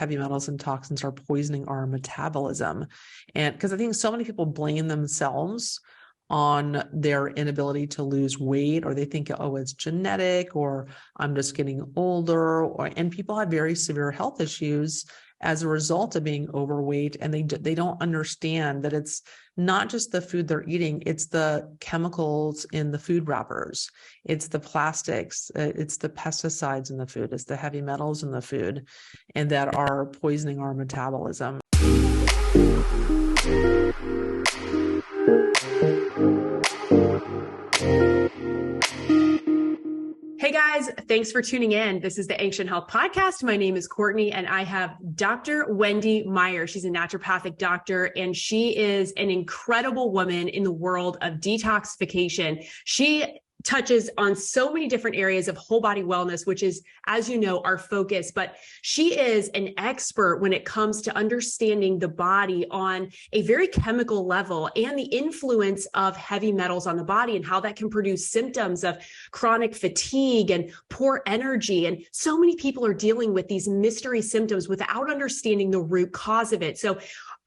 heavy metals and toxins are poisoning our metabolism. And because I think so many people blame themselves on their inability to lose weight, or they think, oh, it's genetic, or I'm just getting older, and people have very severe health issues as a result of being overweight, and they don't understand that it's not just the food they're eating, it's the chemicals in the food wrappers, it's the plastics, it's the pesticides in the food, it's the heavy metals in the food, and that are poisoning our metabolism. Hey guys, thanks for tuning in. This is the Ancient Health Podcast. My name is Courtney and I have Dr. Wendy Meyers. She's a naturopathic doctor and she is an incredible woman in the world of detoxification. She touches on so many different areas of whole body wellness, which is, as you know, our focus, but she is an expert when it comes to understanding the body on a very chemical level and the influence of heavy metals on the body and how that can produce symptoms of chronic fatigue and poor energy. And so many people are dealing with these mystery symptoms without understanding the root cause of it. So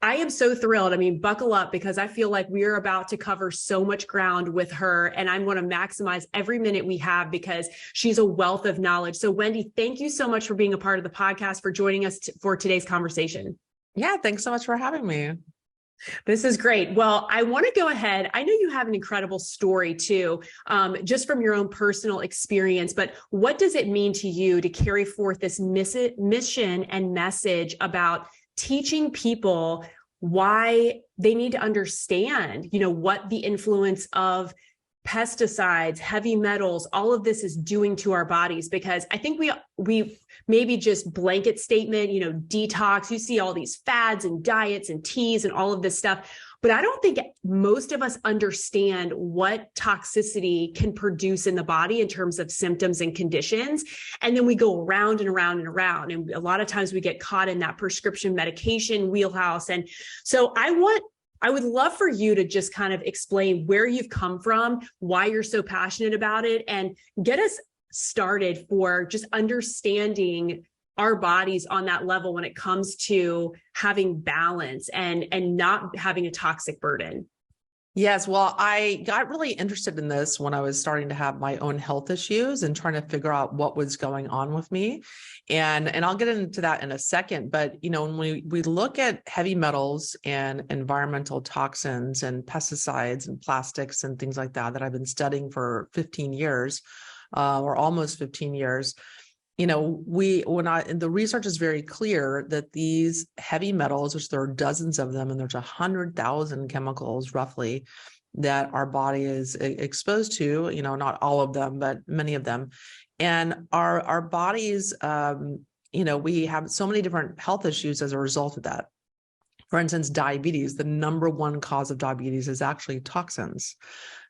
I am so thrilled. I mean, buckle up because I feel like we're about to cover so much ground with her and I want to maximize every minute we have because she's a wealth of knowledge. So Wendy, thank you so much for being a part of the podcast, for joining us for today's conversation. Yeah, thanks so much for having me. This is great. Well, I want to go ahead. I know you have an incredible story too, just from your own personal experience, but what does it mean to you to carry forth this mission and message about teaching people why they need to understand, what the influence of pesticides, heavy metals, all of this is doing to our bodies? Because I think we maybe just blanket statement, detox, you see all these fads and diets and teas and all of this stuff. But I don't think most of us understand what toxicity can produce in the body in terms of symptoms and conditions. And then we go around and around and around. And a lot of times we get caught in that prescription medication wheelhouse. And so I would love for you to just kind of explain where you've come from, why you're so passionate about it, and get us started for just understanding our bodies on that level when it comes to having balance and not having a toxic burden. Yes. Well, I got really interested in this when I was starting to have my own health issues and trying to figure out what was going on with me. And I'll get into that in a second. But, when we look at heavy metals and environmental toxins and pesticides and plastics and things like that I've been studying for 15 years, or almost 15 years, the research is very clear that these heavy metals, which there are dozens of them, and there's 100,000 chemicals roughly that our body is exposed to, not all of them, but many of them. And our bodies, we have so many different health issues as a result of that. For instance, diabetes, the number one cause of diabetes is actually toxins.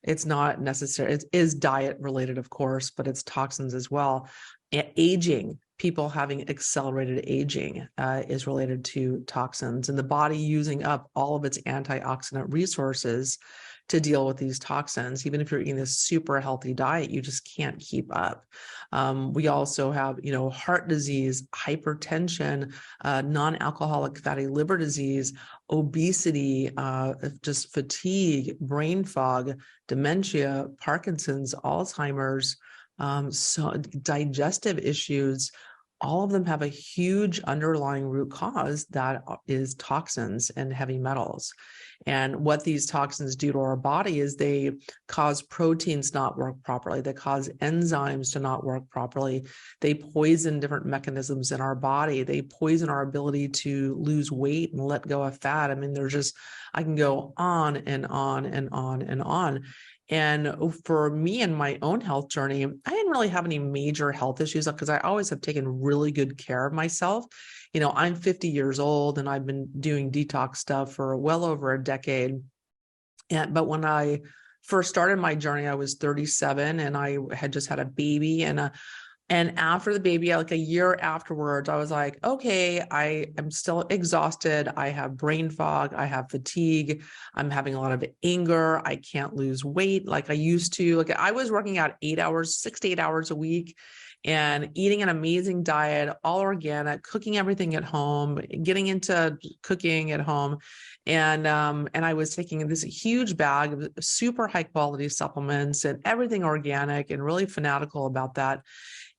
It's not necessary. It is diet related, of course, but it's toxins as well. Aging, people having accelerated aging is related to toxins, and the body using up all of its antioxidant resources to deal with these toxins. Even if you're eating this super healthy diet, you just can't keep up. We also have, heart disease, hypertension, non-alcoholic fatty liver disease, obesity, just fatigue, brain fog, dementia, Parkinson's, Alzheimer's, so digestive issues. All of them have a huge underlying root cause that is toxins and heavy metals. And what these toxins do to our body is they cause proteins not work properly. They cause enzymes to not work properly. They poison different mechanisms in our body. They poison our ability to lose weight and let go of fat. I mean, I can go on and on and on and on. And for me and my own health journey, I didn't really have any major health issues because I always have taken really good care of myself. I'm 50 years old and I've been doing detox stuff for well over a decade. But when I first started my journey, I was 37 and I had just had a baby. And after the baby, like a year afterwards, I was like, okay, I am still exhausted. I have brain fog. I have fatigue. I'm having a lot of anger. I can't lose weight like I used to. Like I was working out 6 to 8 hours a week. and eating an amazing diet, all organic, cooking everything at home, getting into cooking at home. And I was taking this huge bag of super high quality supplements and everything organic, and really fanatical about that.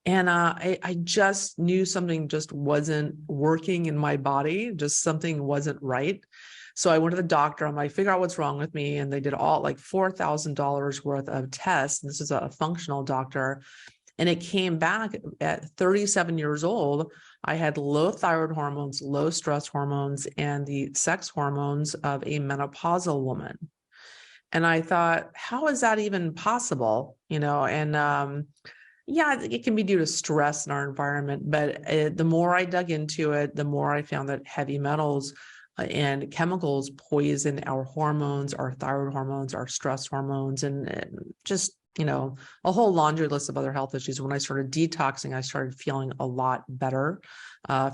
And I just knew something just wasn't working in my body, just something wasn't right. So I went to the doctor. I'm like, figure out what's wrong with me. And they did all like $4,000 worth of tests. This is a functional doctor. And it came back at 37 years old. I had low thyroid hormones, low stress hormones, and the sex hormones of a menopausal woman. And I thought, how is that even possible? And yeah, it can be due to stress in our environment, but the more I dug into it, the more I found that heavy metals and chemicals poison our hormones, our thyroid hormones, our stress hormones, and just, a whole laundry list of other health issues. When I started detoxing, I started feeling a lot better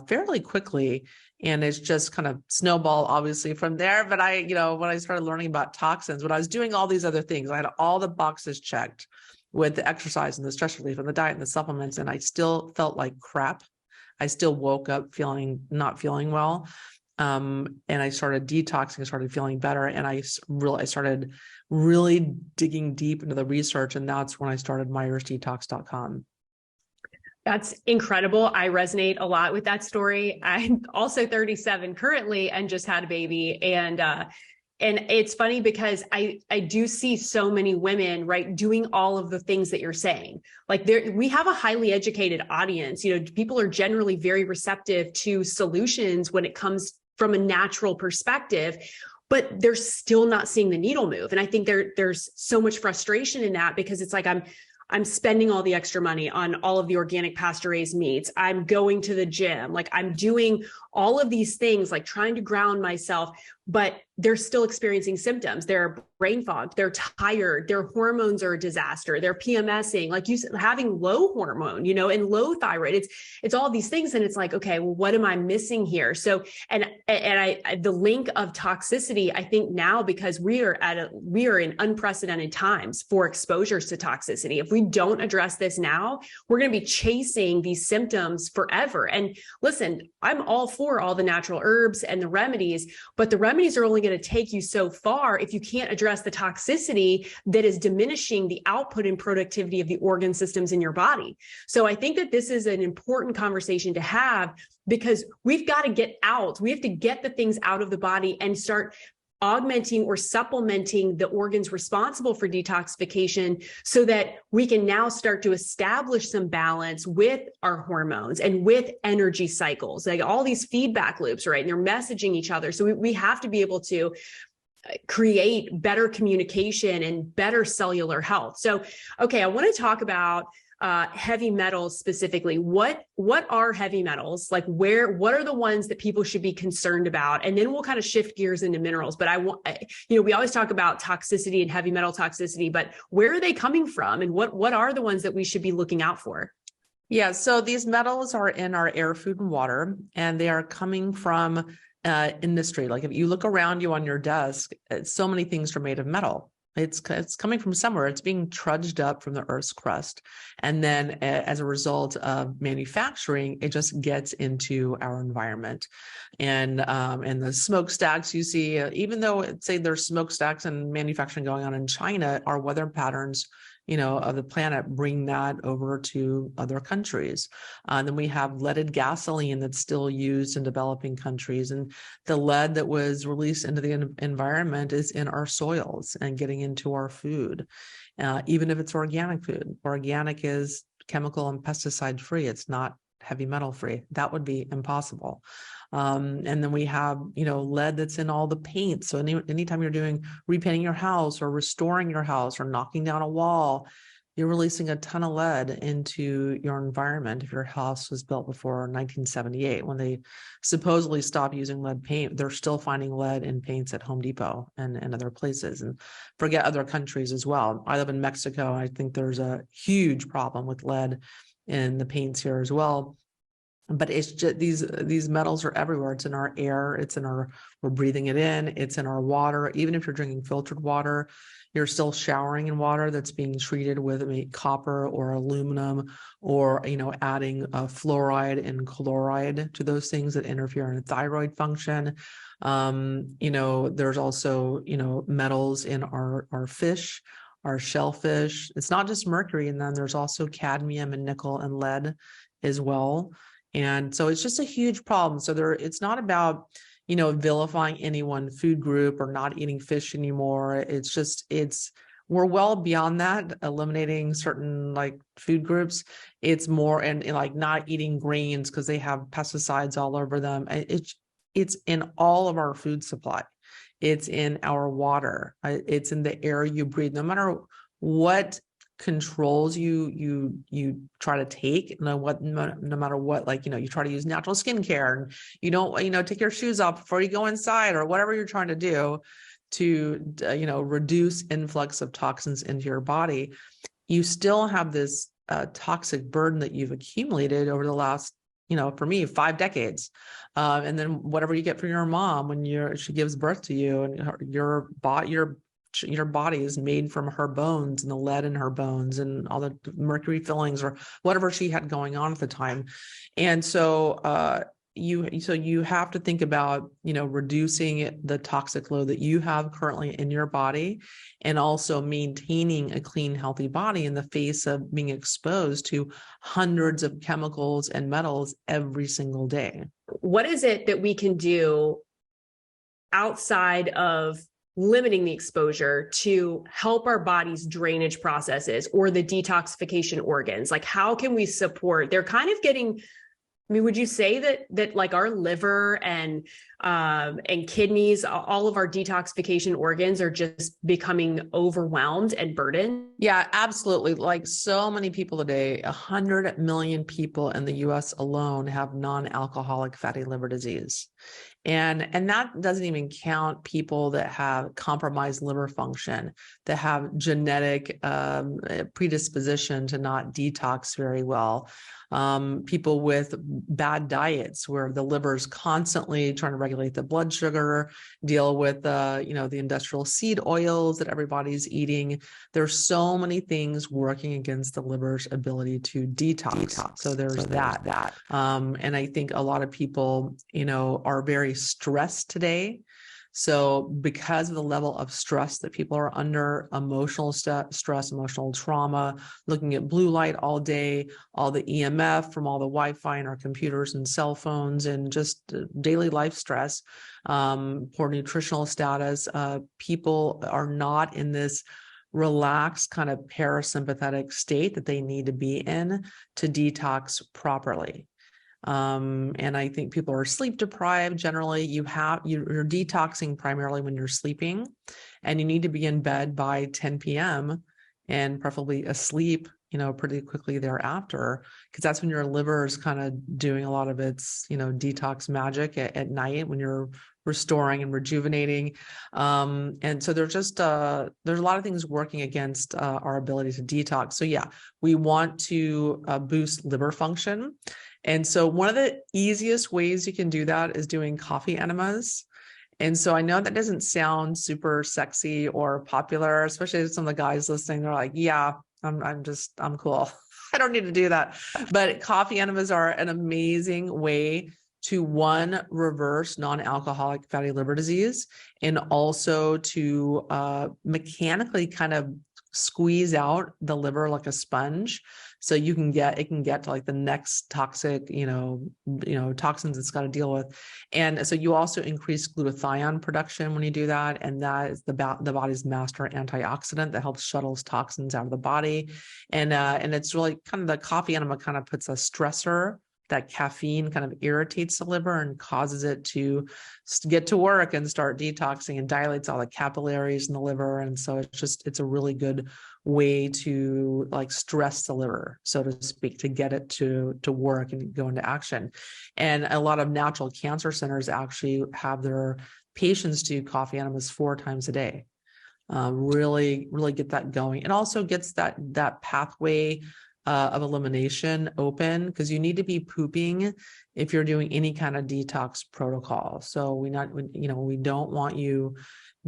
fairly quickly. And it's just kind of snowball, obviously, from there. But when I started learning about toxins, when I was doing all these other things, I had all the boxes checked with the exercise and the stress relief and the diet and the supplements, and I still felt like crap. I still woke up not feeling well. And I started detoxing, I started feeling better. And I started really digging deep into the research. And that's when I started MyersDetox.com. That's incredible. I resonate a lot with that story. I'm also 37 currently and just had a baby. And it's funny because I do see so many women, right, doing all of the things that you're saying. Like we have a highly educated audience. People are generally very receptive to solutions when it comes from a natural perspective, but they're still not seeing the needle move. And I think there's so much frustration in that, because it's like, I'm spending all the extra money on all of the organic pasture-raised meats. I'm going to the gym. Like I'm doing all of these things, like trying to ground myself, but they're still experiencing symptoms. They're brain fogged, they're tired, their hormones are a disaster, they're PMSing, like you said, having low hormone, and low thyroid. It's all these things. And it's like, okay, well, what am I missing here? So, and the link of toxicity, I think now, because we are in unprecedented times for exposures to toxicity. If we don't address this now, we're going to be chasing these symptoms forever. And listen, I'm all for all the natural herbs and the remedies, but the remedies are only going to take you so far if you can't address the toxicity that is diminishing the output and productivity of the organ systems in your body. So I think that this is an important conversation to have, because we've got to get out. We have to get the things out of the body and start augmenting or supplementing the organs responsible for detoxification, so that we can now start to establish some balance with our hormones and with energy cycles, like all these feedback loops, right? And they're messaging each other. So we have to be able to create better communication and better cellular health. So, okay, I want to talk about heavy metals specifically. What are heavy metals? Like what are the ones that people should be concerned about? And then we'll kind of shift gears into minerals. But we always talk about toxicity and heavy metal toxicity, but where are they coming from? And what are the ones that we should be looking out for? Yeah. So these metals are in our air, food, and water, and they are coming from industry. Like if you look around you on your desk, so many things are made of metal. It's coming from somewhere. It's being trudged up from the Earth's crust. And then as a result of manufacturing, it just gets into our environment. And the smokestacks you see, even though say there's smokestacks and manufacturing going on in China, our weather patterns of the planet bring that over to other countries. And then we have leaded gasoline that's still used in developing countries. And the lead that was released into the environment is in our soils and getting into our food, even if it's organic food. Organic is chemical and pesticide free. It's not heavy metal free. That would be impossible. And then we have, lead that's in all the paint. So anytime you're repainting your house or restoring your house or knocking down a wall, you're releasing a ton of lead into your environment. If your house was built before 1978, when they supposedly stopped using lead paint, they're still finding lead in paints at Home Depot and other places, and forget other countries as well. I live in Mexico. I think there's a huge problem with lead in the paints here as well. but it's just these metals are everywhere. It's in our air, we're breathing it in, it's in our water. Even if you're drinking filtered water, you're still showering in water that's being treated with copper or aluminum, or adding fluoride and chloride to those things that interfere in thyroid function. There's also metals in our fish, our shellfish. It's not just mercury, and then there's also cadmium and nickel and lead as well. And so it's just a huge problem. So it's not about, vilifying any one food group or not eating fish anymore. We're well beyond that, eliminating certain food groups. It's more, and like not eating grains because they have pesticides all over them. It's in all of our food supply. It's in our water. It's in the air you breathe. No matter what controls you try to take, no matter what, you try to use natural skincare, and you don't take your shoes off before you go inside, or whatever you're trying to do to reduce influx of toxins into your body, you still have this toxic burden that you've accumulated over the last, for me, 5 decades. And then whatever you get from your mom when she gives birth to you, and your body is made from her bones and the lead in her bones and all the mercury fillings or whatever she had going on at the time. And so you have to think about, reducing the toxic load that you have currently in your body, and also maintaining a clean, healthy body in the face of being exposed to hundreds of chemicals and metals every single day. What is it that we can do outside of limiting the exposure to help our body's drainage processes or the detoxification organs? Like, how can we support? They're kind of getting, would you say that like our liver and kidneys, all of our detoxification organs are just becoming overwhelmed and burdened? Yeah, absolutely. Like so many people today, 100 million people in the US alone have non-alcoholic fatty liver disease. And that doesn't even count people that have compromised liver function, that have genetic predisposition to not detox very well. People with bad diets where the liver's constantly trying to regulate the blood sugar, deal with the industrial seed oils that everybody's eating. There's so many things working against the liver's ability to detox. So there's that. And I think a lot of people, are very stressed today. So because of the level of stress that people are under, emotional stress, emotional trauma, looking at blue light all day, all the EMF from all the Wi-Fi in our computers and cell phones, and just daily life stress, poor nutritional status, people are not in this relaxed kind of parasympathetic state that they need to be in to detox properly. And I think people are sleep deprived. Generally, you're detoxing primarily when you're sleeping, and you need to be in bed by 10 p.m. and preferably asleep, pretty quickly thereafter, because that's when your liver is kind of doing a lot of its, detox magic at night when you're restoring and rejuvenating. And so there's a lot of things working against our ability to detox. So yeah, we want to boost liver function. And so one of the easiest ways you can do that is doing coffee enemas. And so I know that doesn't sound super sexy or popular, especially some of the guys listening. They're like, yeah, I'm cool. I don't need to do that. But coffee enemas are an amazing way to, one, reverse non-alcoholic fatty liver disease, and also to mechanically kind of squeeze out the liver like a sponge. So it can get to like the next toxic, toxins it's got to deal with. And so you also increase glutathione production when you do that. And that is the body's master antioxidant that helps shuttles toxins out of the body. And it's really kind of, the coffee enema kind of puts a stressor. That caffeine kind of irritates the liver and causes it to get to work and start detoxing, and dilates all the capillaries in the liver. And so it's a really good way to like stress the liver, so to speak, to get it to work and go into action. And a lot of natural cancer centers actually have their patients do coffee enemas 4 times a day. Really get that going. It also gets that pathway of elimination open, because you need to be pooping if you're doing any kind of detox protocol. So we don't want you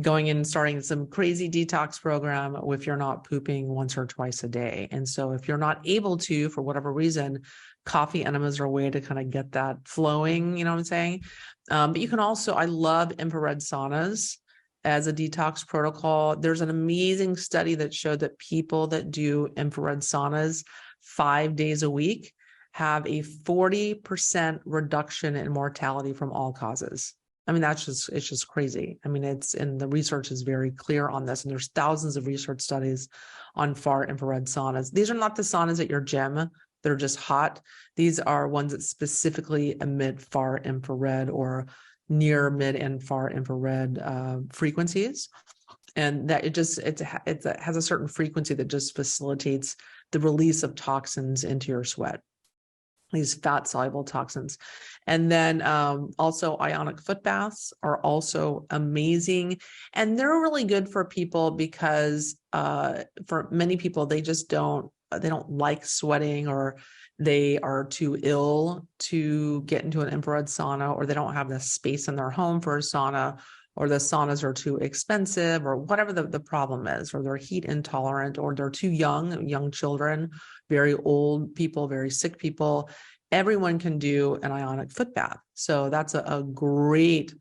going in and starting some crazy detox program if you're not pooping once or twice a day. And so if you're not able to, for whatever reason, coffee enemas are a way to kind of get that flowing, you know what I'm saying? But you can also, I love infrared saunas as a detox protocol. There's an amazing study that showed that people that do infrared saunas 5 days a week have a 40% reduction in mortality from all causes. I mean, it's just crazy. I mean, and the research is very clear on this, and there's thousands of research studies on far infrared saunas. These are not the saunas at your gym. They're just hot. These are ones that specifically emit far infrared or near, mid, and far infrared frequencies. And that it has a certain frequency that just facilitates the release of toxins into your sweat, these fat soluble toxins. And then also Ionic foot baths are also amazing. And they're really good for people because for many people, they don't like sweating, or they are too ill to get into an infrared sauna, or they don't have the space in their home for a sauna, or the saunas are too expensive, or whatever the problem is, or they're heat intolerant, or they're too young children, very old people, very sick people. Everyone can do an Ionic foot bath. So that's a great,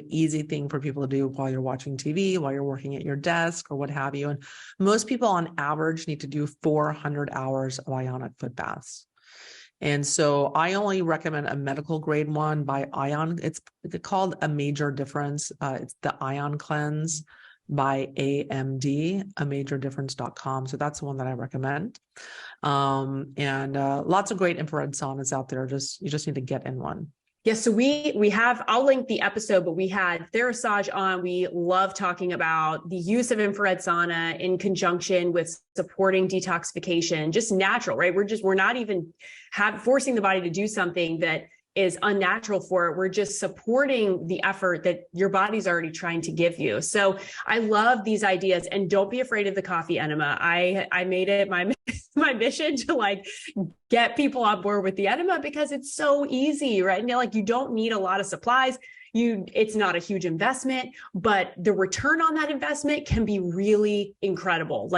easy thing for people to do while you're watching TV, while you're working at your desk, or what have you. And most people on average need to do 400 hours of Ionic foot baths. And so I only recommend a medical grade one by Ion. It's called A Major Difference. It's the Ion Cleanse by AMD, amajordifference.com. So that's the one that I recommend. And lots of great infrared saunas out there. You just need to get in one. Yes, so we have, I'll link the episode, but we had Therasage on. We love talking about the use of infrared sauna in conjunction with supporting detoxification, just natural, right? We're not even forcing the body to do something that is unnatural for it. We're just supporting the effort that your body's already trying to give you. So I love these ideas, and don't be afraid of the coffee enema. I made it my mission to get people on board with the enema because it's so easy, right? And you don't need a lot of supplies. It's not a huge investment, but the return on that investment can be really incredible,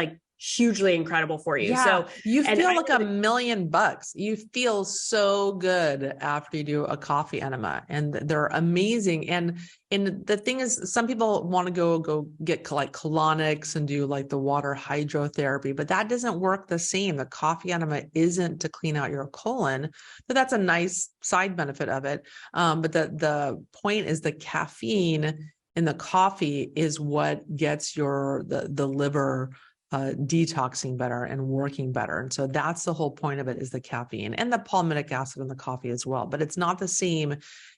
hugely incredible for you. Yeah, so you feel like $1 million. You feel so good after you do a coffee enema, and they're amazing. And the thing is, some people want to go get colonics and do the water hydrotherapy, but that doesn't work the same. The coffee enema isn't to clean out your colon, but that's a nice side benefit of it. But the point is, the caffeine in the coffee is what gets the liver detoxing better and working better. And so that's the whole point of it, is the caffeine and the palmitic acid in the coffee as well. But it's not the same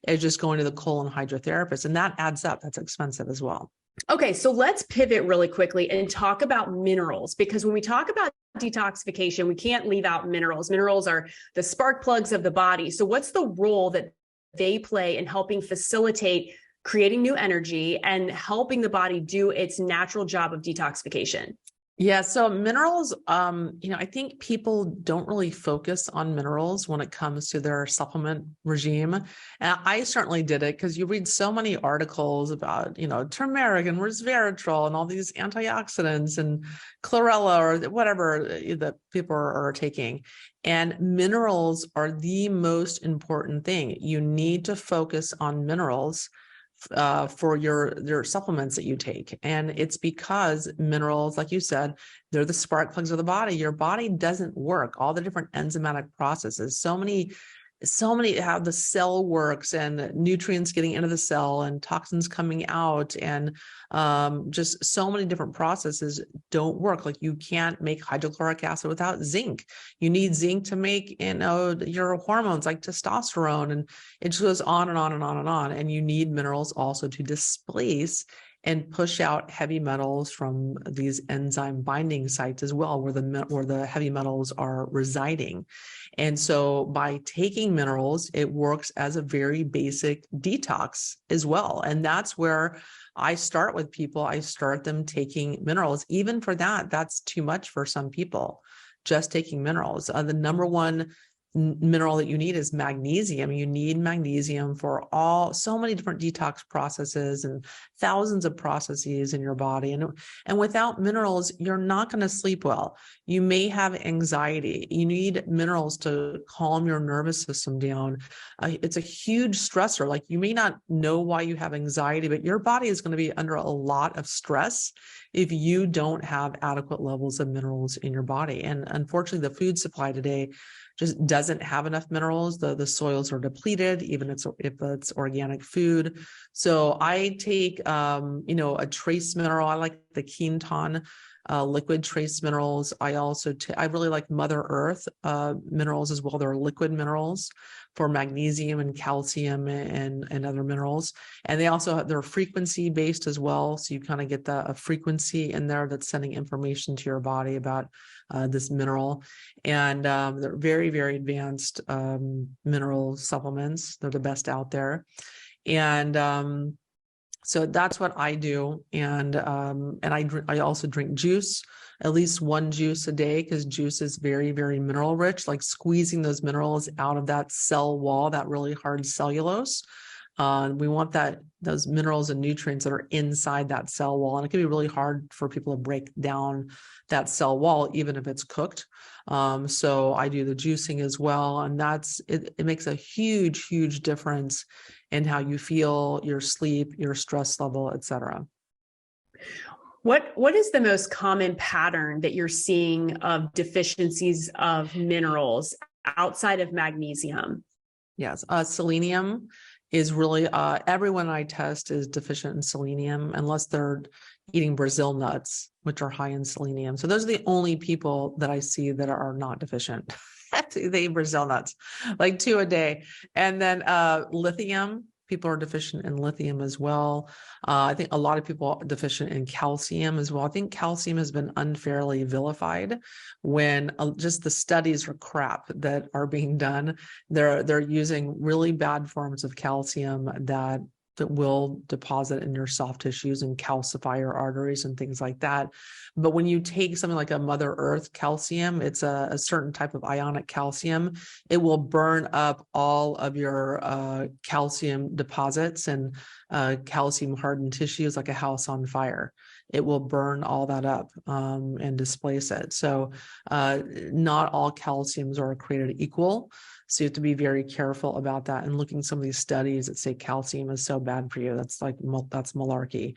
as just going to the colon hydrotherapist. And that adds up. That's expensive as well. Okay, so let's pivot really quickly and talk about minerals, because when we talk about detoxification, we can't leave out minerals. Minerals are the spark plugs of the body. So what's the role that they play in helping facilitate creating new energy and helping the body do its natural job of detoxification? Yeah. So minerals, I think people don't really focus on minerals when it comes to their supplement regime. And I certainly did it, because you read so many articles about, turmeric and resveratrol and all these antioxidants and chlorella or whatever that people are taking. And minerals are the most important thing. You need to focus on minerals for your supplements that you take. And it's because minerals, like you said, they're the spark plugs of the body. Your body doesn't work. All the different enzymatic processes, so many how the cell works, and nutrients getting into the cell and toxins coming out, and just so many different processes don't work. You can't make hydrochloric acid without zinc. You need zinc to make, your hormones like testosterone, and it just goes on and on and on and on. And you need minerals also to displace and push out heavy metals from these enzyme binding sites as well, where the heavy metals are residing. And so by taking minerals, it works as a very basic detox as well. And that's where I start with people. I start them taking minerals. Even for that, that's too much for some people. just taking minerals. The number one mineral that you need is magnesium. You need magnesium for so many different detox processes and thousands of processes in your body. And without minerals, you're not going to sleep well. You may have anxiety. You need minerals to calm your nervous system down. It's a huge stressor. Like, you may not know why you have anxiety, but your body is going to be under a lot of stress if you don't have adequate levels of minerals in your body. And unfortunately, the food supply today just doesn't have enough minerals. The soils are depleted, even if it's organic food. So I take, a trace mineral. I like the Quinton liquid trace minerals. I also, I really like Mother Earth minerals as well. They're liquid minerals for magnesium and calcium and other minerals. And they also they're frequency based as well. So you kind of get a frequency in there that's sending information to your body about this mineral. And they're very, very advanced mineral supplements. They're the best out there. And so that's what I do. And I also drink juice, at least one juice a day, because juice is very, very mineral rich, like squeezing those minerals out of that cell wall, that really hard cellulose. We want those minerals and nutrients that are inside that cell wall. And it can be really hard for people to break down that cell wall, even if it's cooked. So I do the juicing as well. And it makes a huge, huge difference in how you feel, your sleep, your stress level, et cetera. What is the most common pattern that you're seeing of deficiencies of minerals outside of magnesium? Yes, selenium is really, everyone I test is deficient in selenium, unless they're eating Brazil nuts, which are high in selenium. So those are the only people that I see that are not deficient. They eat Brazil nuts, like 2 a day. And then lithium, people are deficient in lithium as well. I think a lot of people are deficient in calcium as well. I think calcium has been unfairly vilified when just the studies are crap that are being done. They're using really bad forms of calcium that will deposit in your soft tissues and calcify your arteries and things like that. But when you take something like a Mother Earth calcium, it's a certain type of ionic calcium. It will burn up all of your calcium deposits and calcium hardened tissues like a house on fire. It will burn all that up and displace it. So not all calciums are created equal. So you have to be very careful about that, and looking at some of these studies that say calcium is so bad for you. That's malarkey.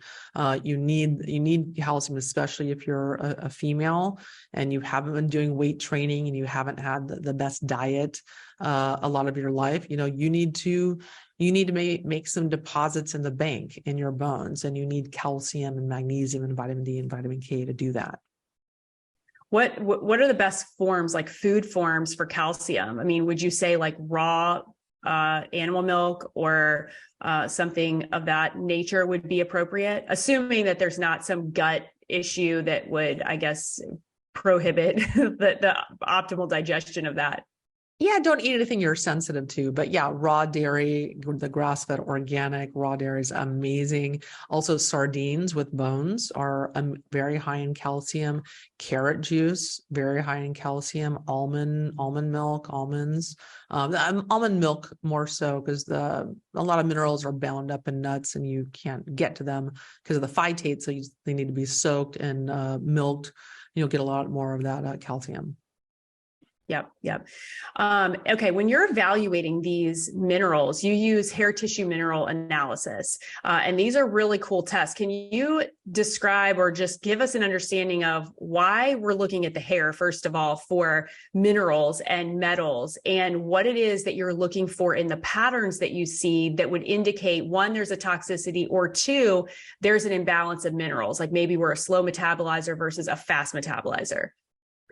You need calcium, especially if you're a female and you haven't been doing weight training and you haven't had the best diet a lot of your life. You need to make some deposits in the bank in your bones, and you need calcium and magnesium and vitamin D and vitamin K to do that. What are the best forms, like food forms for calcium? I mean, would you say like raw animal milk or something of that nature would be appropriate, assuming that there's not some gut issue that would, I guess, prohibit the optimal digestion of that? Yeah, don't eat anything you're sensitive to, but yeah, raw dairy, the grass-fed organic raw dairy is amazing. Also, sardines with bones are very high in calcium. Carrot juice, very high in calcium. Almond milk, almonds. Almond milk more so, because a lot of minerals are bound up in nuts and you can't get to them because of the phytates. So they need to be soaked and milked. You'll get a lot more of that calcium. Yep. Okay. When you're evaluating these minerals, you use hair tissue mineral analysis. And these are really cool tests. Can you describe or just give us an understanding of why we're looking at the hair, first of all, for minerals and metals, and what it is that you're looking for in the patterns that you see that would indicate, one, there's a toxicity, or two, there's an imbalance of minerals, like maybe we're a slow metabolizer versus a fast metabolizer?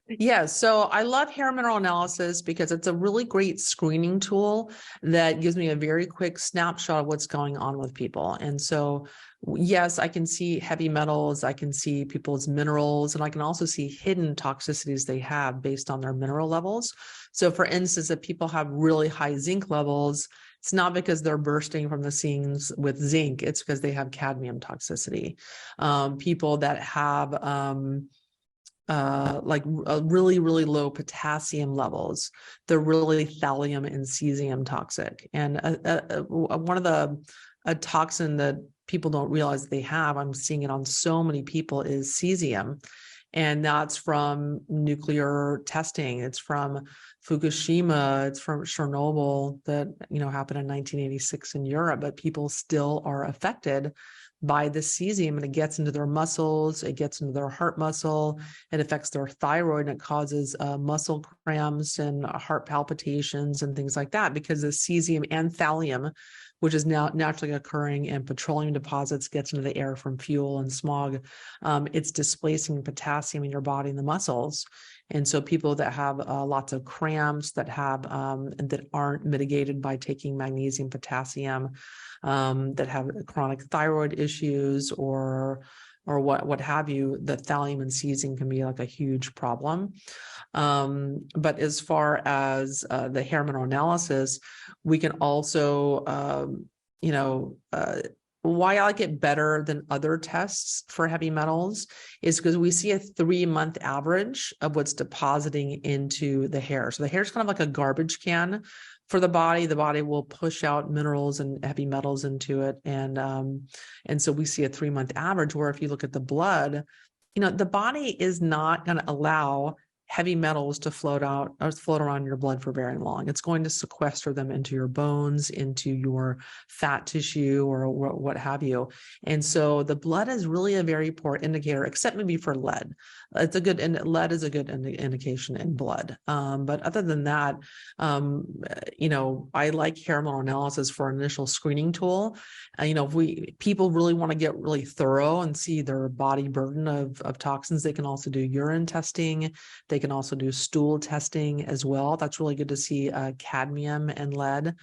Yeah, so I love hair mineral analysis because it's a really great screening tool that gives me a very quick snapshot of what's going on with people. And so, yes, I can see heavy metals, I can see people's minerals, and I can also see hidden toxicities they have based on their mineral levels. So for instance, if people have really high zinc levels, it's not because they're bursting from the seams with zinc, it's because they have cadmium toxicity. People that have really, really low potassium levels. They're really thallium and cesium toxic. And one of a toxin that people don't realize they have, I'm seeing it on so many people, is cesium. And that's from nuclear testing. It's from Fukushima. It's from Chernobyl that, happened in 1986 in Europe, but people still are affected by the cesium, and it gets into their muscles, it gets into their heart muscle, it affects their thyroid, and it causes muscle cramps and heart palpitations and things like that, because the cesium and thallium, which is now naturally occurring in petroleum deposits, gets into the air from fuel and smog. It's displacing potassium in your body and the muscles. And so people that have lots of cramps, that have that aren't mitigated by taking magnesium, potassium, that have chronic thyroid issues or what have you, the thallium and cesium can be like a huge problem. But as far as the hair mineral analysis, we can also, why I like it better than other tests for heavy metals is because we see a 3-month average of what's depositing into the hair. So the hair is kind of like a garbage can for the body. The body will push out minerals and heavy metals into it. And so we see a 3-month average, where if you look at the blood, the body is not going to allow heavy metals to float around in your blood for very long. It's going to sequester them into your bones, into your fat tissue, or what have you. And so the blood is really a very poor indicator, except maybe for lead. Lead is a good indication in blood. But other than that, I like hair mineral analysis for an initial screening tool. If people really want to get really thorough and see their body burden of toxins, they can also do urine testing. They can also do stool testing as well. That's really good to see cadmium and lead.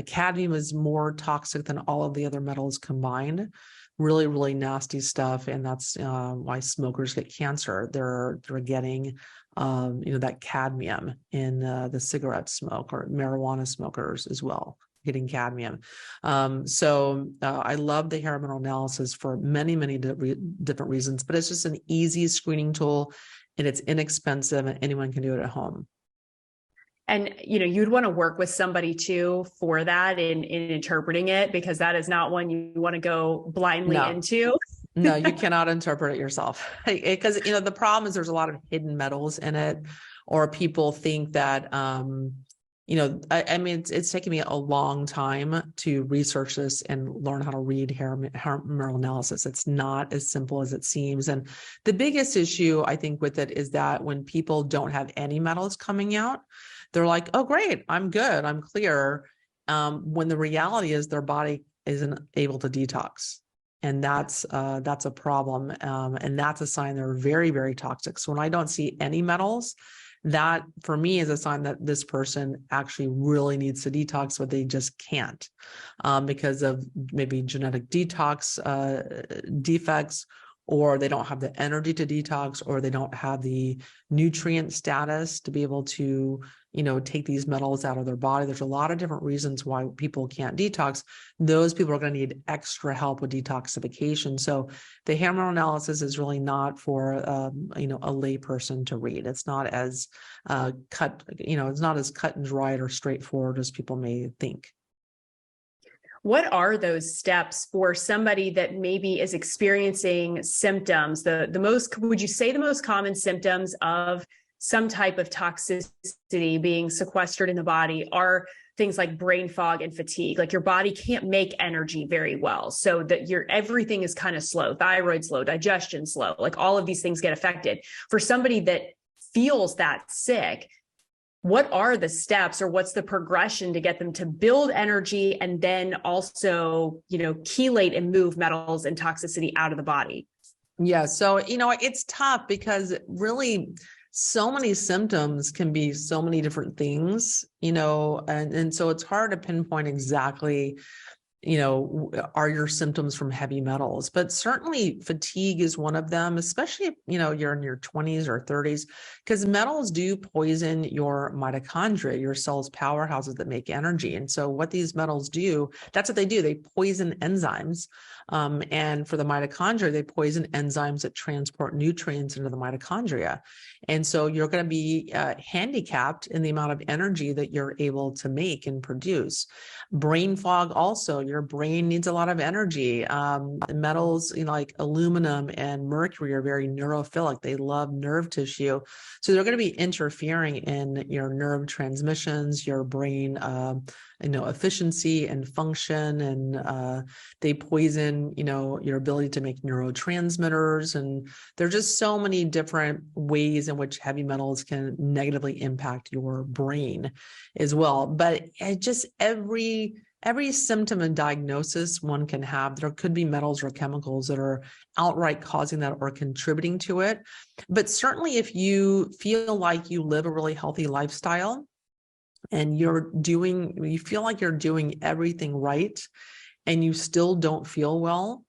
Cadmium is more toxic than all of the other metals combined. Really, really nasty stuff. And that's why smokers get cancer. They're getting, that cadmium in the cigarette smoke, or marijuana smokers as well, getting cadmium. So I love the hair mineral analysis for many, many different reasons, but it's just an easy screening tool, and it's inexpensive, and anyone can do it at home. And, you'd want to work with somebody too for that in interpreting it, because that is not one you want to go blindly into. No, you cannot interpret it yourself, because, the problem is there's a lot of hidden metals in it, or people think that, it's taken me a long time to research this and learn how to read hair mineral analysis. It's not as simple as it seems. And the biggest issue, I think, with it is that when people don't have any metals coming out, they're like, oh, great, I'm good, I'm clear. When the reality is their body isn't able to detox. And that's a problem. And that's a sign they're very, very toxic. So when I don't see any metals, that for me is a sign that this person actually really needs to detox, but they just can't because of maybe genetic detox defects, or they don't have the energy to detox, or they don't have the nutrient status to be able to, take these metals out of their body. There's a lot of different reasons why people can't detox. Those people are going to need extra help with detoxification. So the hair mineral analysis is really not for, a lay person to read. It's not as it's not as cut and dried or straightforward as people may think. What are those steps for somebody that maybe is experiencing symptoms? Would you say the most common symptoms of some type of toxicity being sequestered in the body are things like brain fog and fatigue? Like your body can't make energy very well, so that everything is kind of slow, thyroid slow, digestion slow, like all of these things get affected. For somebody that feels that sick, what are the steps, or what's the progression to get them to build energy and then also, chelate and move metals and toxicity out of the body? Yeah. So, it's tough because really so many symptoms can be so many different things, and so it's hard to pinpoint exactly are your symptoms from heavy metals? But certainly fatigue is one of them, especially if, you're in your 20s or 30s, because metals do poison your mitochondria, your cell's powerhouses that make energy. And so what these metals do, that's what they do. They poison enzymes. And for the mitochondria, they poison enzymes that transport nutrients into the mitochondria. And so you're going to be handicapped in the amount of energy that you're able to make and produce. Brain fog also, your brain needs a lot of energy. Metals, like aluminum and mercury are very neurophilic. They love nerve tissue. So they're going to be interfering in your nerve transmissions, your brain, efficiency and function. And they poison, your ability to make neurotransmitters. And there's just so many different ways in which heavy metals can negatively impact your brain as well. But just every symptom and diagnosis one can have, there could be metals or chemicals that are outright causing that or contributing to it. But certainly if you feel like you live a really healthy lifestyle and you feel like you're doing everything right and you still don't feel well,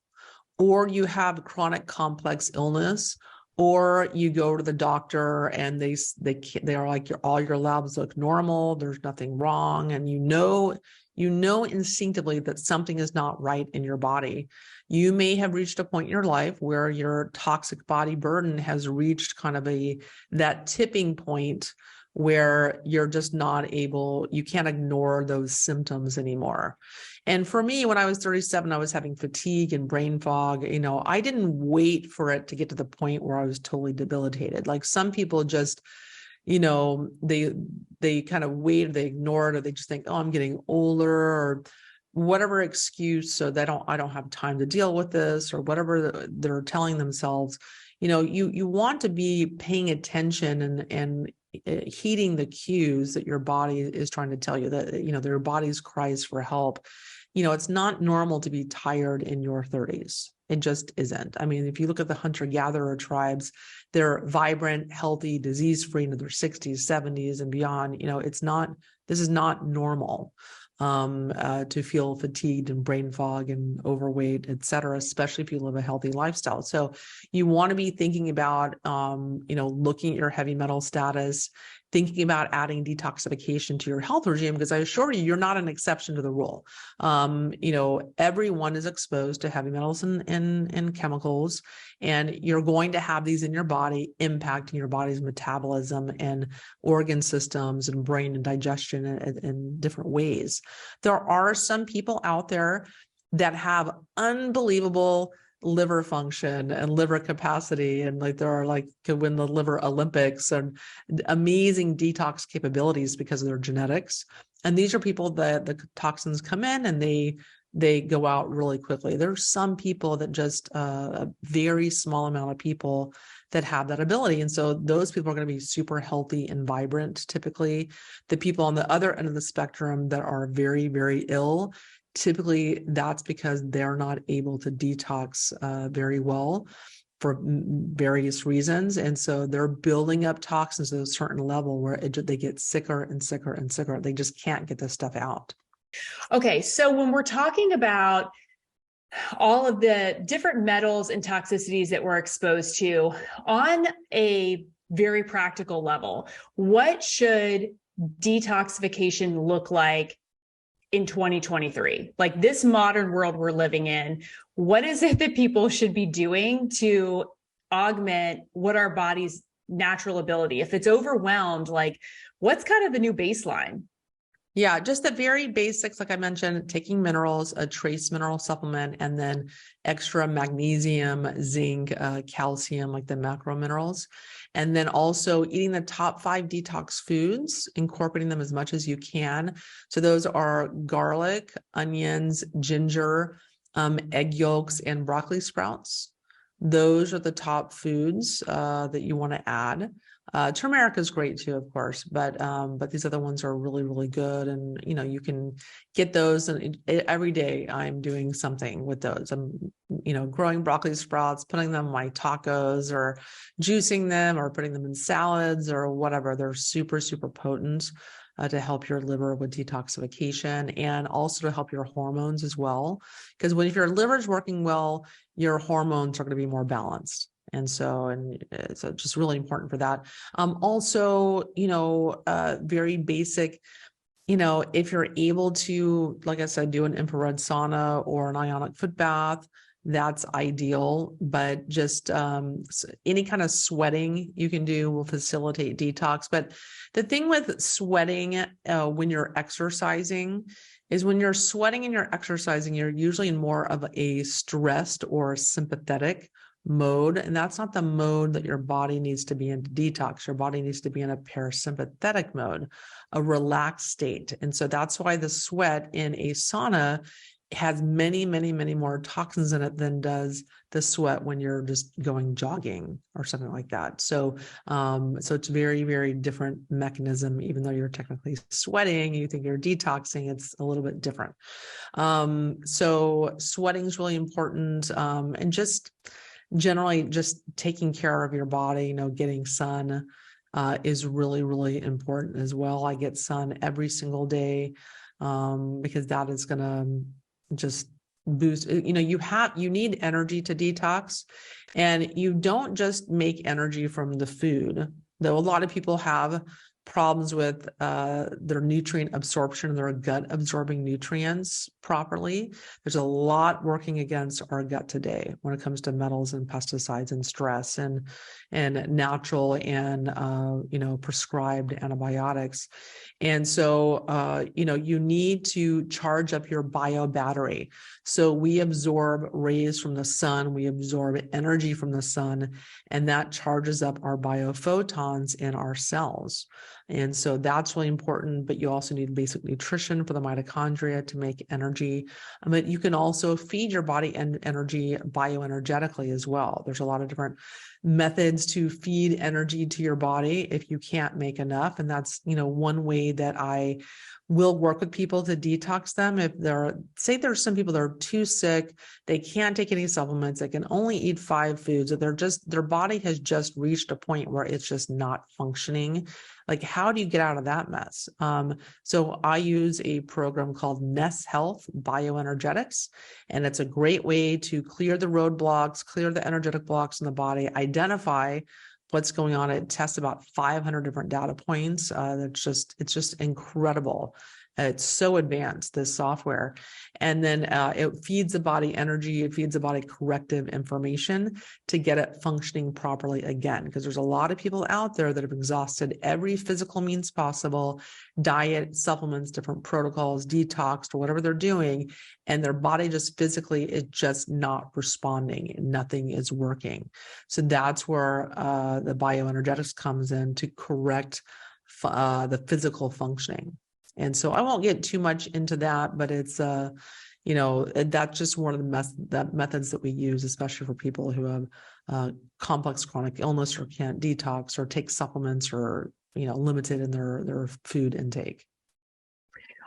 or you have chronic complex illness, or you go to the doctor and they are like, all your labs look normal, there's nothing wrong, and you know instinctively that something is not right in your body. You may have reached a point in your life where your toxic body burden has reached kind of that tipping point where you're just not able, you can't ignore those symptoms anymore. And for me, when I was 37, I was having fatigue and brain fog. I didn't wait for it to get to the point where I was totally debilitated. Like some people just, they kind of wait, they ignore it, or they just think, oh, I'm getting older, or whatever excuse, so I don't have time to deal with this, or whatever they're telling themselves. You want to be paying attention and heeding the cues that your body is trying to tell you, that their body's cries for help. It's not normal to be tired in your 30s. It just isn't. I mean, if you look at the hunter-gatherer tribes, they're vibrant, healthy, disease-free into their 60s, 70s, and beyond. This is not normal to feel fatigued and brain fog and overweight, et cetera, especially if you live a healthy lifestyle. So you want to be thinking about, looking at your heavy metal status, thinking about adding detoxification to your health regime, because I assure you, you're not an exception to the rule. Everyone is exposed to heavy metals and chemicals, and you're going to have these in your body impacting your body's metabolism and organ systems and brain and digestion in different ways. There are some people out there that have unbelievable liver function and liver capacity, and like there are could win the liver Olympics, and amazing detox capabilities because of their genetics. And these are people that the toxins come in and they go out really quickly. There's some people that just a very small amount of people that have that ability. And so those people are going to be super healthy and vibrant. Typically, the people on the other end of the spectrum that are very, very ill, typically that's because they're not able to detox very well for various reasons. And so they're building up toxins at a certain level where they get sicker and sicker and sicker. They just can't get this stuff out. Okay. So when we're talking about all of the different metals and toxicities that we're exposed to on a very practical level, what should detoxification look like in 2023? Like this modern world we're living in, what is it that people should be doing to augment what our body's natural ability? If it's overwhelmed, what's kind of the new baseline? Yeah, just the very basics, like I mentioned, taking minerals, a trace mineral supplement, and then extra magnesium, zinc, calcium, like the macro minerals. And then also eating the top 5 detox foods, incorporating them as much as you can. So those are garlic, onions, ginger, egg yolks, and broccoli sprouts. Those are the top foods that you want to add. Turmeric is great too, of course, but these other ones are really, really good. And, you can get those, and every day I'm doing something with those. I'm, growing broccoli sprouts, putting them in my tacos, or juicing them, or putting them in salads or whatever. They're super, super potent. to help your liver with detoxification and also to help your hormones as well. Because if your liver is working well, your hormones are going to be more balanced. And so just really important for that. Also, very basic, if you're able to, like I said, do an infrared sauna or an ionic foot bath, that's ideal. But just any kind of sweating you can do will facilitate detox. But the thing with sweating when you're exercising is when you're sweating and you're exercising, you're usually in more of a stressed or sympathetic mode. And that's not the mode that your body needs to be in to detox. Your body needs to be in a parasympathetic mode, a relaxed state. And so that's why the sweat in a sauna has many, many, many more toxins in it than does the sweat when you're just going jogging or something like that. So, so it's very, very different mechanism. Even though you're technically sweating, you think you're detoxing, it's a little bit different. So sweating is really important, and just generally just taking care of your body. Getting sun is really, really important as well. I get sun every single day because that is going to just boost. You need energy to detox, and you don't just make energy from the food, though a lot of people have problems with their nutrient absorption and their gut absorbing nutrients properly. There's a lot working against our gut today when it comes to metals and pesticides and stress and natural and prescribed antibiotics. And so you need to charge up your bio battery. So we absorb rays from the sun, we absorb energy from the sun, and that charges up our biophotons in our cells. And so that's really important, but you also need basic nutrition for the mitochondria to make energy. But you can also feed your body energy bioenergetically as well. There's a lot of different methods to feed energy to your body if you can't make enough. And that's, one way that I will work with people to detox them. If there's some people that are too sick, they can't take any supplements, they can only eat 5 foods, that their body has just reached a point where it's just not functioning. Like, how do you get out of that mess? So I use a program called Ness Health Bioenergetics, and it's a great way to clear the roadblocks, clear the energetic blocks in the body, identify what's going on. It tests about 500 different data points. It's just incredible. It's so advanced, this software. And then it feeds the body energy, it feeds the body corrective information to get it functioning properly again. Because there's a lot of people out there that have exhausted every physical means possible, diet, supplements, different protocols, detox, or whatever they're doing, and their body just physically is just not responding. Nothing is working. So that's where the bioenergetics comes in to correct the physical functioning. And so I won't get too much into that, but it's, that's just one of the methods that we use, especially for people who have complex chronic illness or can't detox or take supplements or, limited in their food intake.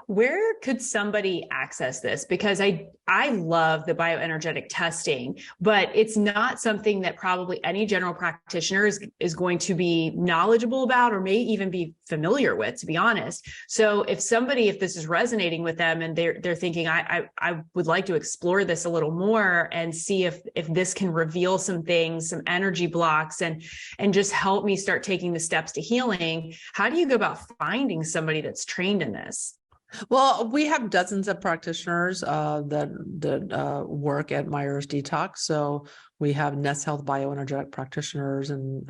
Where could somebody access this? Because I love the bioenergetic testing, but it's not something that probably any general practitioner is going to be knowledgeable about or may even be familiar with, to be honest. So if this is resonating with them and they're thinking, I would like to explore this a little more and see if this can reveal some things, some energy blocks, and just help me start taking the steps to healing, how do you go about finding somebody that's trained in this? Well, we have dozens of practitioners that work at Meyers Detox. So we have Ness Health Bioenergetic practitioners and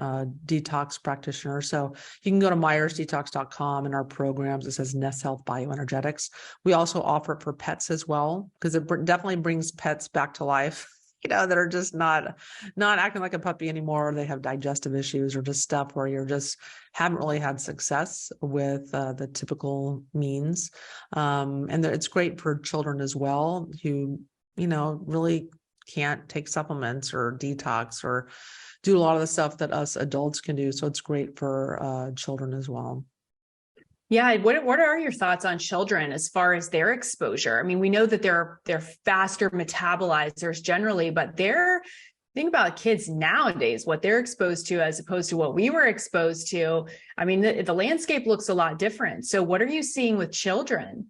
detox practitioners. So you can go to meyersdetox.com, and our programs, it says Ness Health Bioenergetics. We also offer it for pets as well, because it definitely brings pets back to life. That are just not acting like a puppy anymore. They have digestive issues or just stuff where you just haven't really had success with the typical means. And it's great for children as well who, really can't take supplements or detox or do a lot of the stuff that us adults can do. So it's great for children as well. Yeah. What are your thoughts on children as far as their exposure? I mean, we know that they're faster metabolizers generally, but they're Think about kids nowadays, what they're exposed to as opposed to what we were exposed to. I mean, the landscape looks a lot different. So what are you seeing with children?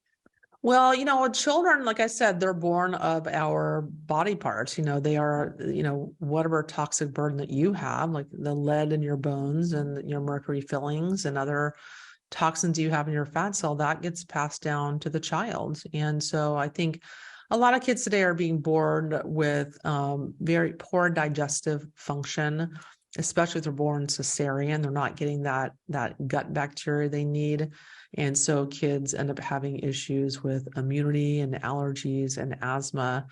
Well, children, like I said, they're born of our body parts. They are, whatever toxic burden that you have, like the lead in your bones and your mercury fillings and other toxins you have in your fat cell, that gets passed down to the child. And so I think a lot of kids today are being born with very poor digestive function, especially if they're born cesarean. They're not getting that gut bacteria they need. And so kids end up having issues with immunity and allergies and asthma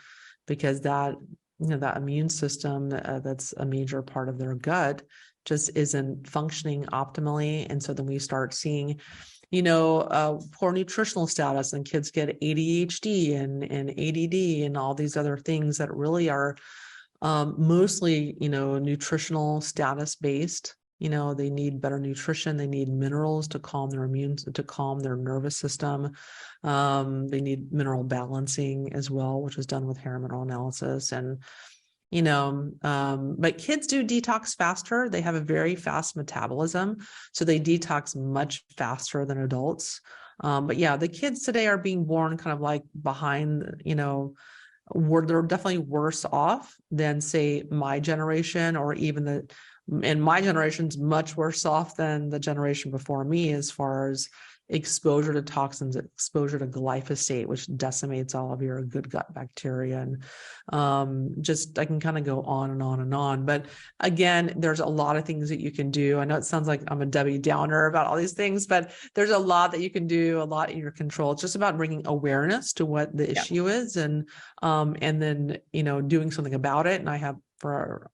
because that immune system that's a major part of their gut just isn't functioning optimally. And so then we start seeing, poor nutritional status, and kids get ADHD and ADD and all these other things that really are mostly, nutritional status based. They need better nutrition. They need minerals to calm their nervous system. They need mineral balancing as well, which is done with hair mineral analysis. And, but kids do detox faster. They have a very fast metabolism, so they detox much faster than adults. But yeah, the kids today are being born kind of like behind, they're definitely worse off than, say, my generation, or even and my generation's much worse off than the generation before me as far as exposure to toxins, exposure to glyphosate, which decimates all of your good gut bacteria. And I can kind of go on and on and on. But again, there's a lot of things that you can do. I know it sounds like I'm a Debbie Downer about all these things, but there's a lot that you can do, a lot in your control. It's just about bringing awareness to what the issue is, and then, doing something about it. And I have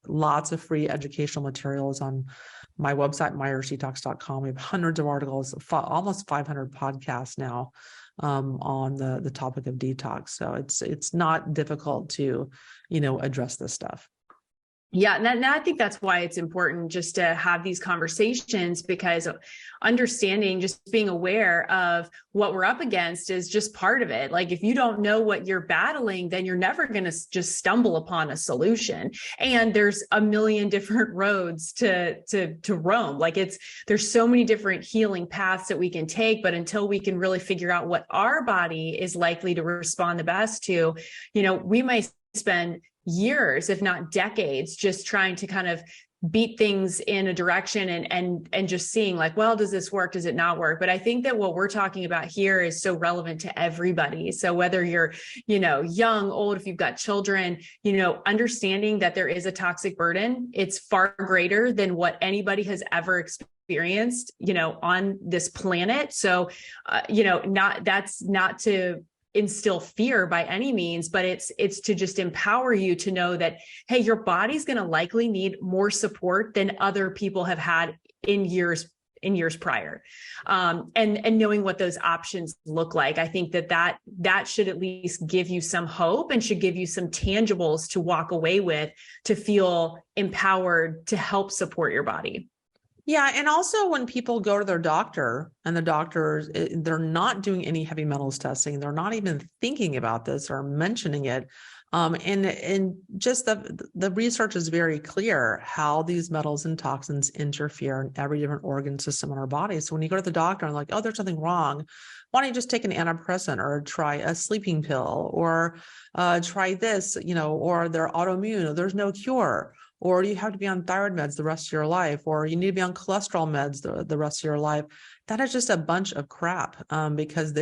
lots of free educational materials on my website, meyersdetox.com. We have hundreds of articles, almost 500 podcasts now on the topic of detox. So it's not difficult to, address this stuff. Yeah. And I think that's why it's important just to have these conversations, because understanding, just being aware of what we're up against is just part of it. Like if you don't know what you're battling, then you're never going to just stumble upon a solution. And there's a million different roads to roam. Like there's so many different healing paths that we can take, but until we can really figure out what our body is likely to respond the best to, we might spend years, if not decades, just trying to kind of beat things in a direction and just seeing like, well, does this work? Does it not work? But I think that what we're talking about here is so relevant to everybody. So whether you're, young, old, if you've got children, understanding that there is a toxic burden, it's far greater than what anybody has ever experienced, on this planet. So, that's not to instill fear by any means, but it's to just empower you to know that, hey, your body's going to likely need more support than other people have had in years prior. And knowing what those options look like. I think that should at least give you some hope and should give you some tangibles to walk away with, to feel empowered to help support your body. Yeah. And also when people go to their doctor and the doctors, they're not doing any heavy metals testing. They're not even thinking about this or mentioning it. And just the research is very clear how these metals and toxins interfere in every different organ system in our body. So when you go to the doctor and like, oh, there's something wrong, why don't you just take an antidepressant or try a sleeping pill or try this, or they're autoimmune, or there's no cure. Or you have to be on thyroid meds the rest of your life, or you need to be on cholesterol meds the rest of your life. That is just a bunch of crap because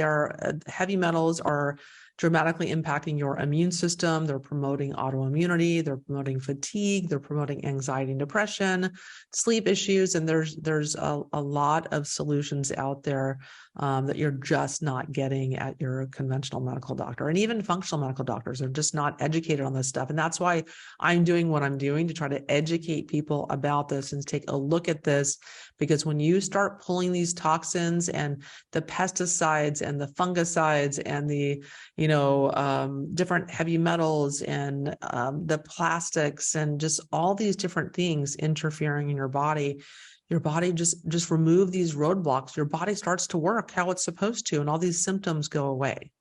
heavy metals are dramatically impacting your immune system. They're promoting autoimmunity. They're promoting fatigue. They're promoting anxiety and depression, sleep issues. And there's a lot of solutions out there that you're just not getting at your conventional medical doctor. And even functional medical doctors are just not educated on this stuff. And that's why I'm doing what I'm doing, to try to educate people about this and take a look at this. Because when you start pulling these toxins and the pesticides and the fungicides and the different heavy metals and the plastics and just all these different things interfering in your body just remove these roadblocks. Your body starts to work how it's supposed to, and all these symptoms go away.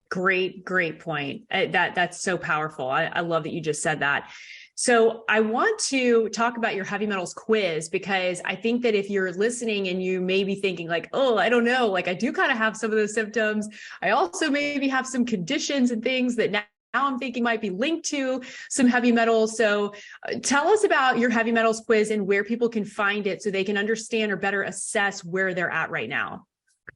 Great point. That's so powerful. I love that you just said that. So I want to talk about your heavy metals quiz, because I think that if you're listening and you may be thinking like, oh, I don't know, like I do kind of have some of those symptoms. I also maybe have some conditions and things that now I'm thinking might be linked to some heavy metals. So tell us about your heavy metals quiz and where people can find it so they can understand or better assess where they're at right now.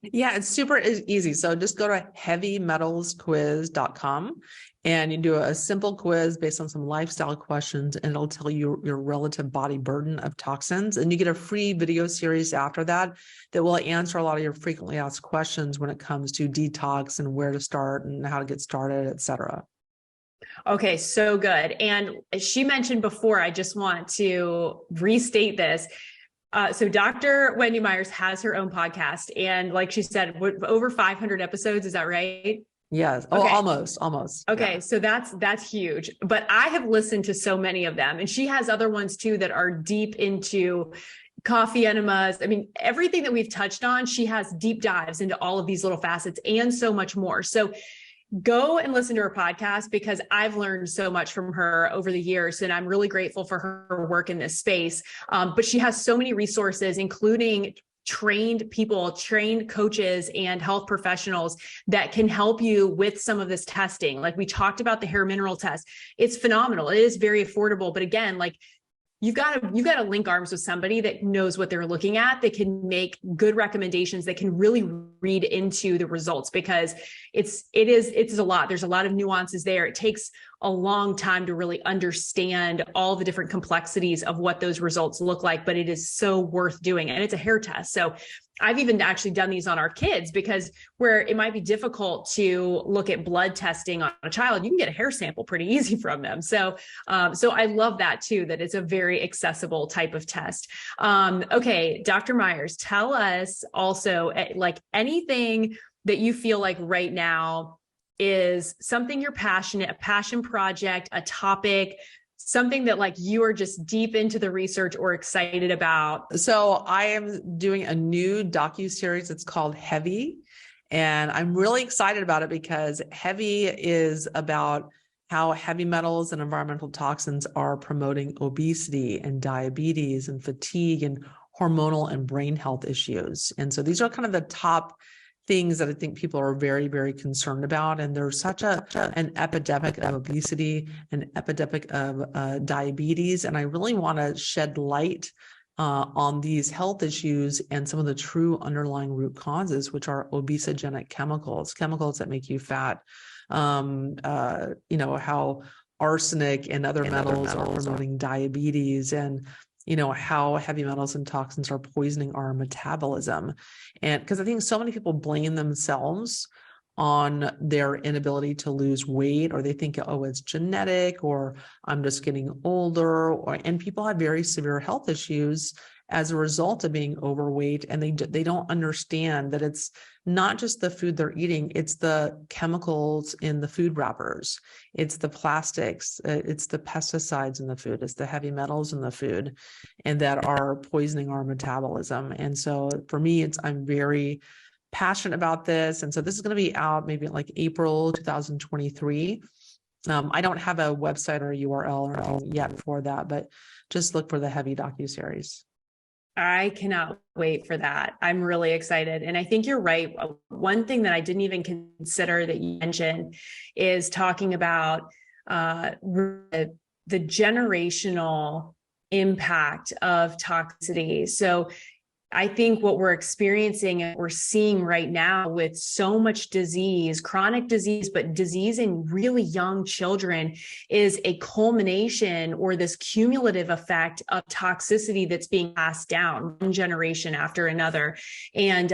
Yeah, it's super easy. So just go to heavymetalsquiz.com and you do a simple quiz based on some lifestyle questions, and it'll tell you your relative body burden of toxins. And you get a free video series after that that will answer a lot of your frequently asked questions when it comes to detox and where to start and how to get started, et cetera. Okay, so good. And as she mentioned before, I just want to restate this. So Dr. Wendy Meyers has her own podcast, and like she said, over 500 episodes. Is that right? Yes. Oh, okay. Almost. Okay. Yeah. So that's huge, but I have listened to so many of them, and she has other ones too that are deep into coffee enemas. I mean, everything that we've touched on, she has deep dives into all of these little facets and so much more. So go and listen to her podcast, because I've learned so much from her over the years, and I'm really grateful for her work in this space. But she has so many resources, including trained people, trained coaches, and health professionals that can help you with some of this testing. Like we talked about the hair mineral test. It's phenomenal. It is very affordable. But again, like you've got to link arms with somebody that knows what they're looking at, that can make good recommendations, that can really read into the results, because it's a lot. There's a lot of nuances there. It takes a long time to really understand all the different complexities of what those results look like, but it is so worth doing. And it's a hair test. So I've even actually done these on our kids, because where it might be difficult to look at blood testing on a child, you can get a hair sample pretty easy from them. So I love that too, that it's a very accessible type of test. Okay, Dr. Meyers, tell us also like anything that you feel like right now is something you're passionate, a passion project, a topic, something that like you are just deep into the research or excited about. So I am doing a new docuseries. It's called Heavy. And I'm really excited about it because Heavy is about how heavy metals and environmental toxins are promoting obesity and diabetes and fatigue and hormonal and brain health issues. And so these are kind of the top things that I think people are very, very concerned about. And there's such an epidemic of obesity, an epidemic of diabetes. And I really want to shed light on these health issues and some of the true underlying root causes, which are obesogenic chemicals that make you fat. How arsenic and other metals are promoting diabetes, and how heavy metals and toxins are poisoning our metabolism. And because I think so many people blame themselves on their inability to lose weight, or they think, oh, it's genetic, or I'm just getting older, and people have very severe health issues as a result of being overweight, and they don't understand that it's not just the food they're eating, it's the chemicals in the food wrappers, it's the plastics, it's the pesticides in the food, it's the heavy metals in the food, and that are poisoning our metabolism. And so for me, I'm very passionate about this. And so this is going to be out maybe like April 2023. I don't have a website or a URL or anything yet for that, but just look for the Heavy docuseries. I cannot wait for that. I'm really excited. And I think you're right. One thing that I didn't even consider that you mentioned is talking about the generational impact of toxicity. So I think what we're experiencing and we're seeing right now with so much disease, chronic disease, but disease in really young children, is a culmination or this cumulative effect of toxicity that's being passed down one generation after another. And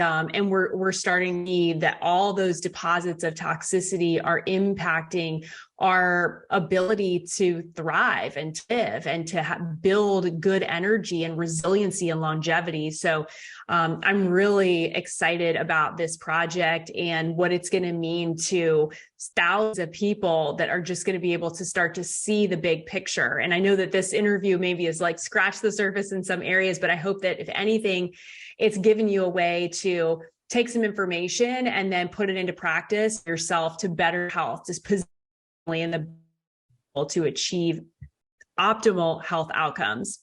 we're starting to see that all those deposits of toxicity are impacting our ability to thrive and to live and to build good energy and resiliency and longevity. So I'm really excited about this project and what it's going to mean to thousands of people that are just going to be able to start to see the big picture. And I know that this interview maybe is like scratch the surface in some areas, but I hope that if anything, it's given you a way to take some information and then put it into practice yourself to better health, just in the to achieve optimal health outcomes.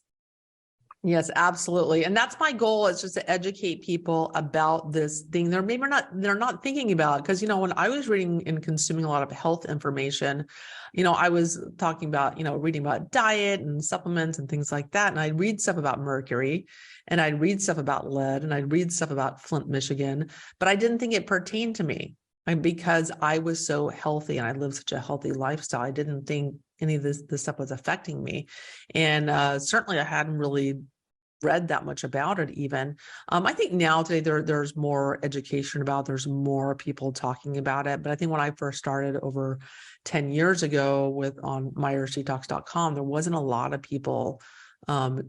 Yes, absolutely. And that's my goal, is just to educate people about this thing they're not thinking about. Because, when I was reading and consuming a lot of health information, I was talking about, reading about diet and supplements and things like that. And I'd read stuff about mercury, and I'd read stuff about lead, and I'd read stuff about Flint, Michigan, but I didn't think it pertained to me. And because I was so healthy and I lived such a healthy lifestyle, I didn't think any of this stuff was affecting me. And certainly I hadn't really read that much about it even. I think now today there's more education about, there's more people talking about it. But I think when I first started over 10 years ago on MyersDetox.com, there wasn't a lot of people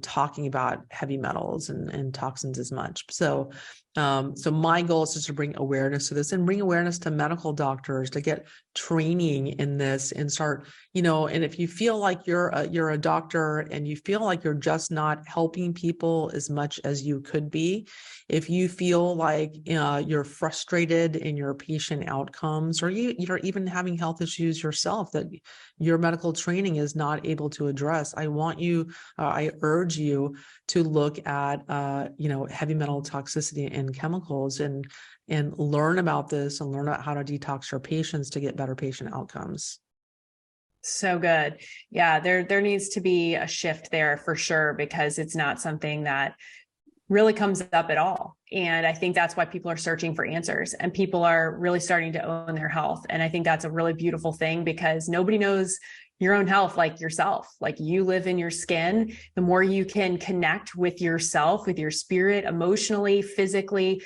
talking about heavy metals and toxins as much. So my goal is just to bring awareness to this, and bring awareness to medical doctors to get training in this, and start, and if you feel like you're a doctor and you feel like you're just not helping people as much as you could be, if you feel like you're frustrated in your patient outcomes, or you're even having health issues yourself that your medical training is not able to address, I urge you to look at heavy metal toxicity and chemicals, and learn about this, and learn about how to detox your patients to get better patient outcomes. So good. Yeah, there needs to be a shift there for sure, because it's not something that really comes up at all. And I think that's why people are searching for answers, and people are really starting to own their health. And I think that's a really beautiful thing, because nobody knows your own health like yourself. Like, you live in your skin. The more you can connect with yourself, with your spirit, emotionally, physically,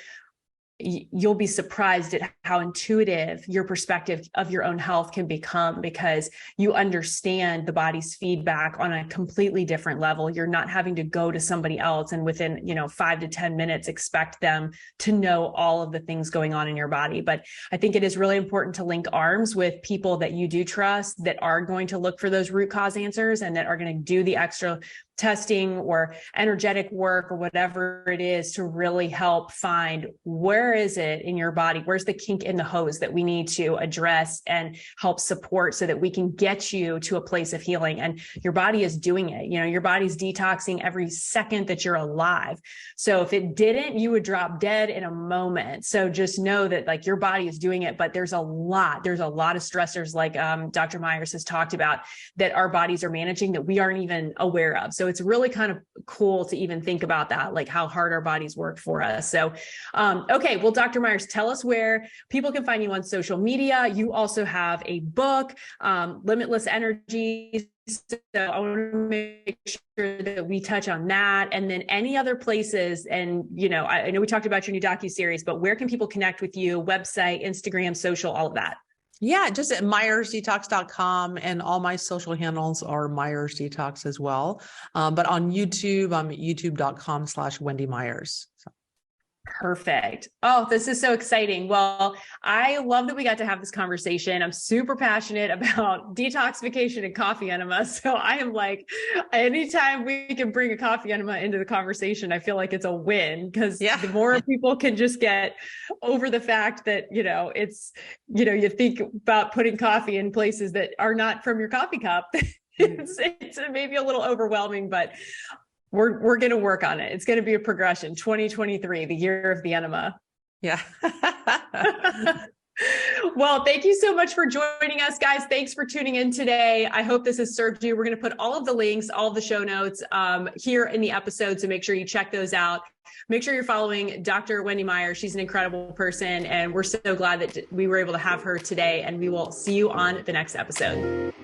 you'll be surprised at how intuitive your perspective of your own health can become, because you understand the body's feedback on a completely different level. You're not having to go to somebody else and within, 5 to 10 minutes, expect them to know all of the things going on in your body. But I think it is really important to link arms with people that you do trust, that are going to look for those root cause answers, and that are going to do the extra testing or energetic work or whatever it is to really help find, where is it in your body? Where's the kink in the hose that we need to address and help support, so that we can get you to a place of healing. And your body is doing it. Your body's detoxing every second that you're alive. So if it didn't, you would drop dead in a moment. So just know that your body is doing it, but there's a lot of stressors, like Dr. Meyers has talked about, that our bodies are managing that we aren't even aware of. So it's really kind of cool to even think about that, like how hard our bodies work for us. So, okay. Well, Dr. Meyers, tell us where people can find you on social media. You also have a book, Limitless Energy. So I want to make sure that we touch on that, and then any other places. And, I know we talked about your new docuseries, but where can people connect with you? Website, Instagram, social, all of that. Yeah, just at MyersDetox.com, and all my social handles are Myers Detox as well. But on YouTube, I'm at youtube.com/Wendy Meyers. So. Perfect. Oh, this is so exciting. Well, I love that we got to have this conversation. I'm super passionate about detoxification and coffee enema. So I am like, anytime we can bring a coffee enema into the conversation, I feel like it's a win, because the more people can just get over the fact that, it's, you think about putting coffee in places that are not from your coffee cup. It's maybe a little overwhelming, but we're going to work on it. It's going to be a progression. 2023, the year of the enema. Yeah. Well, thank you so much for joining us, guys. Thanks for tuning in today. I hope this has served you. We're going to put all of the links, all of the show notes here in the episode. So make sure you check those out. Make sure you're following Dr. Wendy Meyers. She's an incredible person, and we're so glad that we were able to have her today, and we will see you on the next episode.